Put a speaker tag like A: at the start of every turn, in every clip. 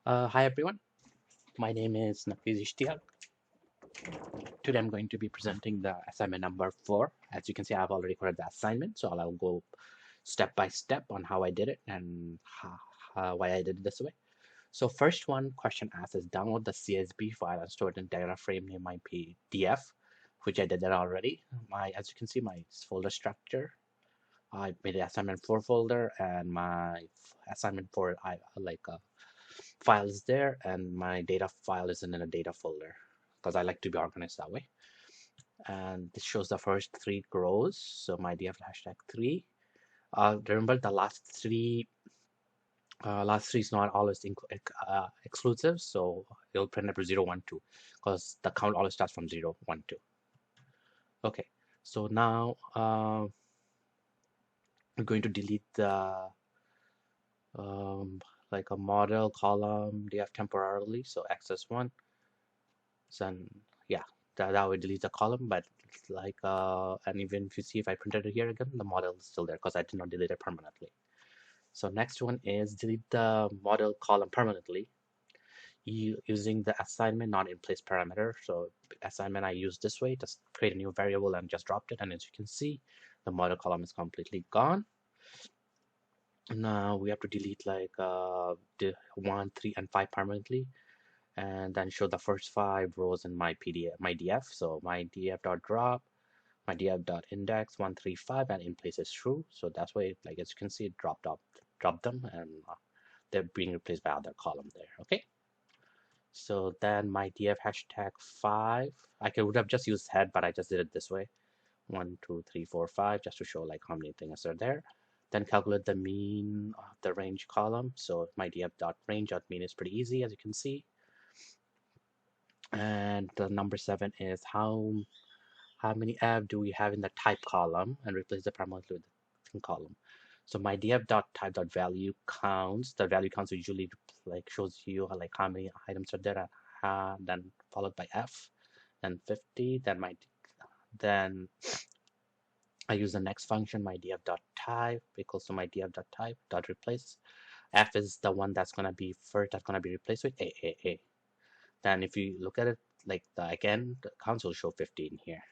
A: Hi everyone, my name is Nafiz Ishtiaq. Today I'm going to be presenting the assignment number 4. As you can see, I've already covered the assignment, so I'll go step by step on how I did it and why I did it this way. So first one question asked is download the CSV file and store it in data frame near my PDF, which I did that already. As you can see, my folder structure, I made an assignment 4 folder and my assignment 4 file is there and my data file is in a data folder because I like to be organized that way. And this shows the first 3 rows. So my df hashtag 3. Remember the last three is not always exclusive, so it'll print up to 0, 1, 2 because the count always starts from 0, 1, 2. Okay, so now I'm going to delete the like a model column df temporarily, so access 1. So yeah, that would delete the column, but it's like and even if you see if I printed it here again, the model is still there because I did not delete it permanently. So next one is delete the model column permanently using the assignment not in place parameter. So assignment I used this way, just create a new variable and just dropped it, and as you can see, the model column is completely gone. Now we have to delete like the 1, 3, and 5 permanently, and then show the first 5 rows in my PDF, my df. So my df.drop, my df.index 135, and in place is true. So that's why, like as you can see, it dropped them, and they're being replaced by other column there. Okay. So then my df hashtag 5, would have just used head, but I just did it this way. 1, 2, 3, 4, 5, just to show like how many things are there. Then calculate the mean of the range column. So my df.range.mean is pretty easy, as you can see. And the number 7 is how many f do we have in the type column, and replace the parameter with the column. So my df.type.value counts. The value counts usually like shows you like how many items are there, then followed by f, then 50. Then I use the next function, my df.type equals to my df.type dot replace. F is the one that's gonna be first, that's gonna be replaced with a. Then if you look at it like again, the counts will show 15 here.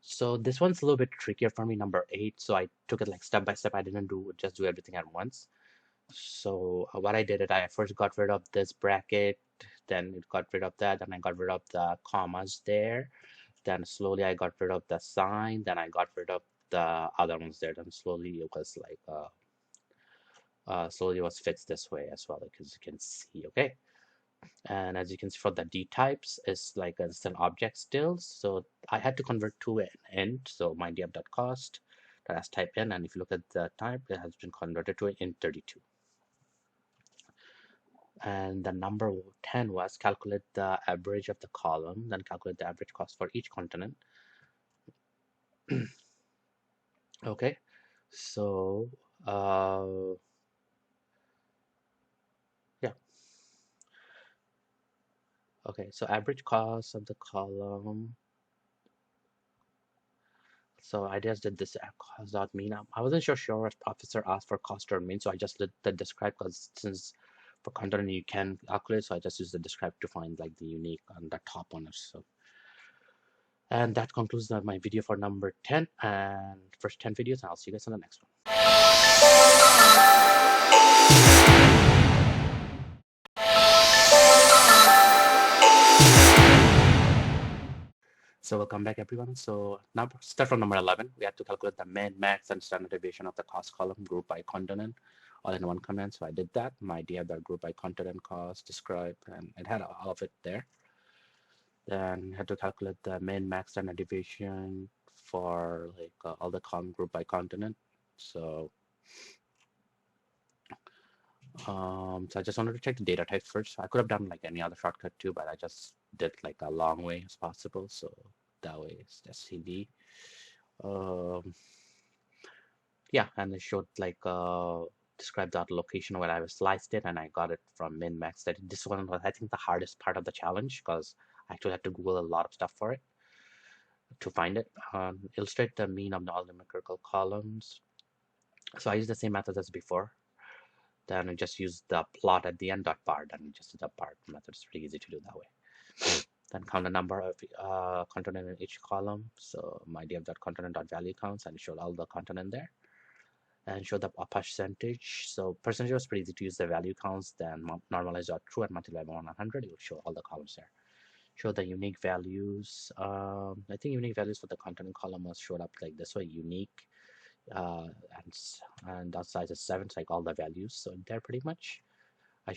A: So this one's a little bit trickier for me, number 8. So I took it like step by step. I didn't just do everything at once. So what I did is I first got rid of this bracket, then it got rid of that, then I got rid of the commas there. Then slowly I got rid of the sign, then I got rid of the other ones there. Then slowly it was like slowly it was fixed this way as well, because you can see, okay. And as you can see for the D types, it's like it's an object still. So I had to convert to an int. So my df.cost that has type in, and if you look at the type, it has been converted to an int 32. And the number 10 was calculate the average of the column, then calculate the average cost for each continent. Okay, so yeah. Okay, so average cost of the column. So I just did this cost dot mean. I wasn't sure if professor asked for cost or mean, so I just did the describe, because since for continent you can calculate, so I just used the describe to find like the unique on the top one. So, and that concludes my video for number 10 and first 10 videos, and I'll see you guys on the next one. So welcome back everyone. So now start from number 11. We have to calculate the min, max, and standard deviation of the cost column group by continent all in one command. So I did that. My df.group by continent cost describe, and it had all of it there. Then had to calculate the min, max, standard deviation for like all the column group by continent. So so I just wanted to check the data types first. I could have done like any other shortcut too, but I just did like a long way as possible. So that way it's SCD. Yeah, and it showed like described that location where I was sliced it, and I got it from min max. That this one was, I think, the hardest part of the challenge, because I actually had to Google a lot of stuff for it to find it. Illustrate the mean of all numerical columns. So I used the same method as before. Then we just use the plot at the end dot bar. Then just the bar method. It's pretty easy to do that way. Then count the number of content in each column. So my df.content.value counts and show all the content in there. And show the percentage. So percentage was pretty easy to use the value counts. Then normalize true and multiply by 100. It will show all the columns there. Show the unique values. I think unique values for the content column was showed up like this way, unique, uh, and that size is 7, so like all the values. So there pretty much. I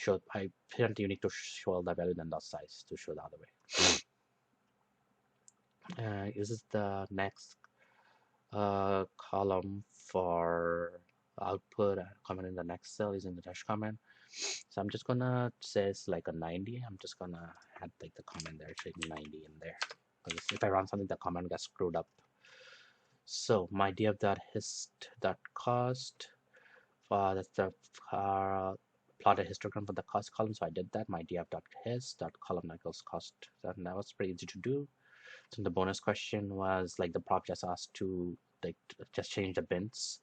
A: print unique to show all the value, then dot size to show the other way. This is the next column for output comment in the next cell is in the dash comment. So I'm just gonna say it's like a 90. I'm just gonna add like the comment there, saying 90 in there. Because if I run something, the comment gets screwed up. So my df.hist.cost, that's the plotted histogram for the cost column. So I did that. My df.hist.column equals cost. And that was pretty easy to do. So the bonus question was like the prop just asked to like just change the bins.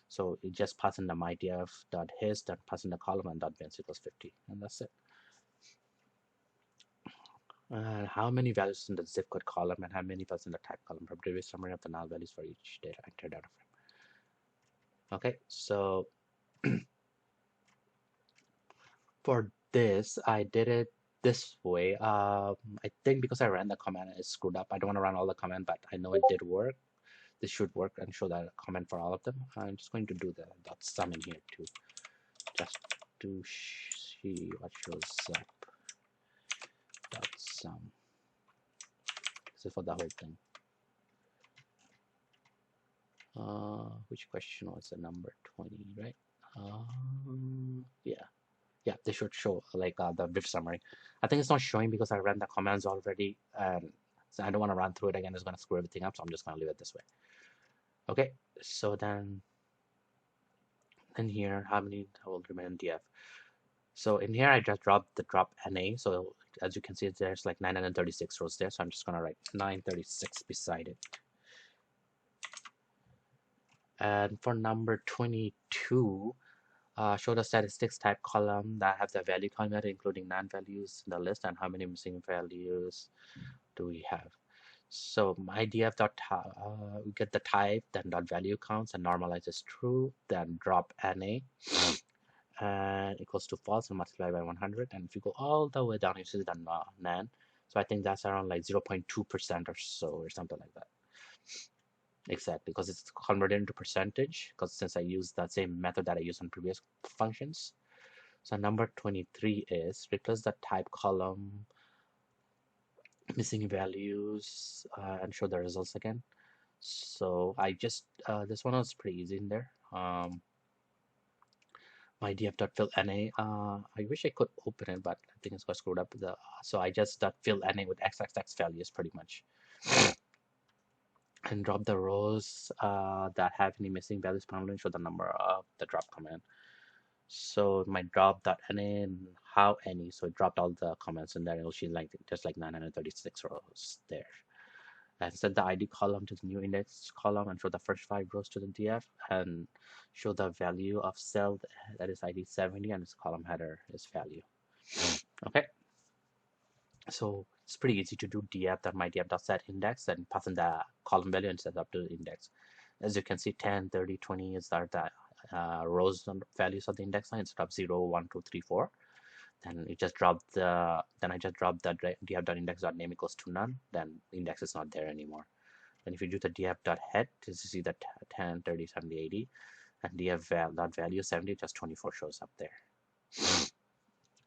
A: So it just pass in the my df.hist, then pass in the column and dot bins equals 50, and that's it. And how many values in the zip code column and how many values in the type column? From previous summary of the null values for each data enter data frame. Okay, so for this, I did it this way. I think because I ran the command, it screwed up. I don't want to run all the command, but I know it did work. This should work and show that comment for all of them. I'm just going to do the dot sum in here too, just to see what shows up. Dot sum. This is for the whole thing. Which question was the number 20, right? Yeah, they should show like the brief summary. I think it's not showing because I ran the commands already, and so I don't want to run through it again. It's going to screw everything up, so I'm just going to leave it this way. Okay, so then here, how many will remain in df? So in here, I just dropped the drop NA. So as you can see, there's like 936 rows there. So I'm just going to write 936 beside it. And for number 22, show the statistics type column that have the value column including non-values in the list and how many missing values do we have. So my df dot we get the type, then dot value counts and normalizes true, then drop NA and equals to false and multiply by 100. And if you go all the way down, you see the nan. So I think that's around like 0.2% or so or something like that. Exactly, because it's converted into percentage, because since I used that same method that I used on previous functions. So number 23 is replace the type column, missing values, and show the results again. So I just, this one was pretty easy in there. My df.fill NA, I wish I could open it, but I think it's got screwed up. So I just fill NA with XXX values pretty much. And drop the rows that have any missing values and show the number of the drop command. So my drop.na and how any, so it dropped all the comments in there. It'll show like just like 936 rows there. And set the ID column to the new index column and show the first 5 rows to the df and show the value of cell that is ID 70 and its column header is value. Okay. So it's pretty easy to do df that my df.set index and pass in the column value and set up to the index. As you can see, 10, 30, 20 is the rows and values of the index line instead of 0, 1, 2, 3, 4. Then it just dropped the, then I just dropped the df.index.name equals to none. Then the index is not there anymore. And if you do the df.head, you see that 10, 30, 70, 80, and df.value 70, just 24 shows up there.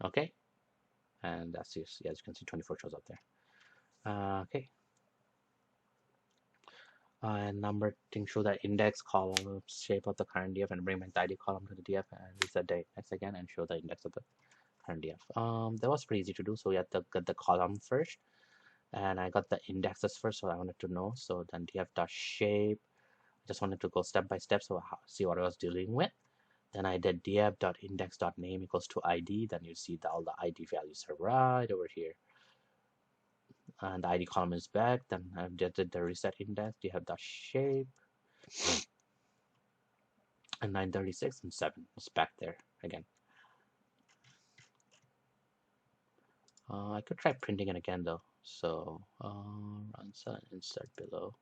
A: Okay. And that's just, yeah, as you can see, 24 shows up there. Okay. And number thing, show the index column shape of the current df and bring back the ID column to the df and reset the index again and show the index of the current df. That was pretty easy to do. So we had to get the column first, and I got the indexes first, so I wanted to know. So then df.shape, I just wanted to go step by step, so see what I was dealing with. Then I did df.index.name equals to ID. Then you see all the ID values are right over here. And the ID column is back. Then I just did the reset index. You have the shape, and 936 and 7 is back there again. I could try printing it again though. So answer insert below.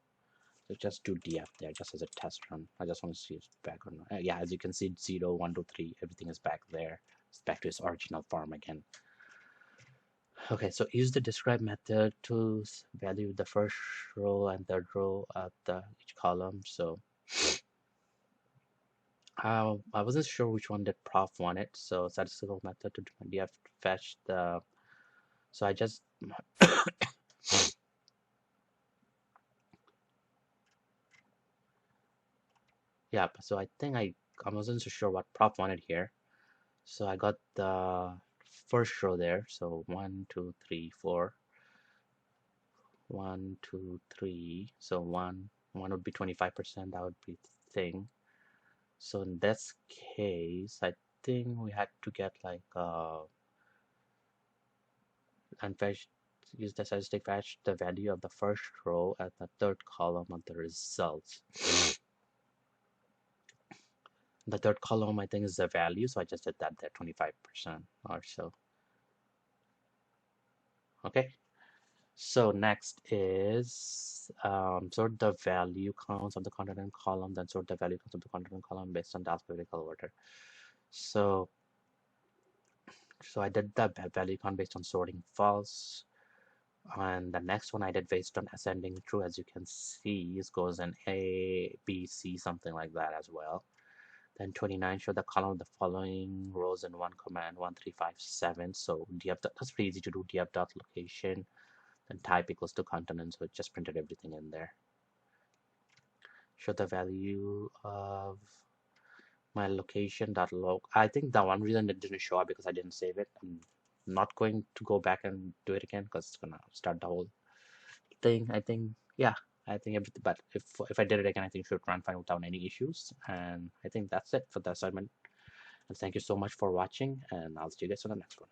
A: So just do df there just as a test run. I just want to see if it's back or not. Yeah, as you can see, 0, 1, 2, 3, everything is back there. It's back to its original form again. Okay, so use the describe method to value the first row and third row at each column. So I wasn't sure which one that prof wanted. So statistical method to df fetch the. So I just yeah. So I think I wasn't so sure what prof wanted here. So I got the first row there. So 1, 2, 3, 4. 1, 2, 3. So one would be 25%. That would be the thing. So in this case, I think we had to get like and fetch use the statistic fetch the value of the first row at the third column of the results. The third column I think is the value, so I just did that there 25% or so. Okay. So next is sort the value counts of the content column, then sort the value counts of the content column based on the alphabetical order. So I did the value count based on sorting false, and the next one I did based on ascending through. As you can see, it goes in A, B, C, something like that as well. Then 29 show the column of the following rows in one command 1, 3, 5, 7. So df that's pretty easy to do. Df dot location, then type equals to continent, so it just printed everything in there. Show the value of my location dot log. I think the one reason it didn't show up because I didn't save it. I'm not going to go back and do it again because it's gonna start the whole thing. I think yeah, I think everything. But if I did it again, I think it should run fine without any issues. And I think that's it for the assignment. And thank you so much for watching, and I'll see you guys on the next one.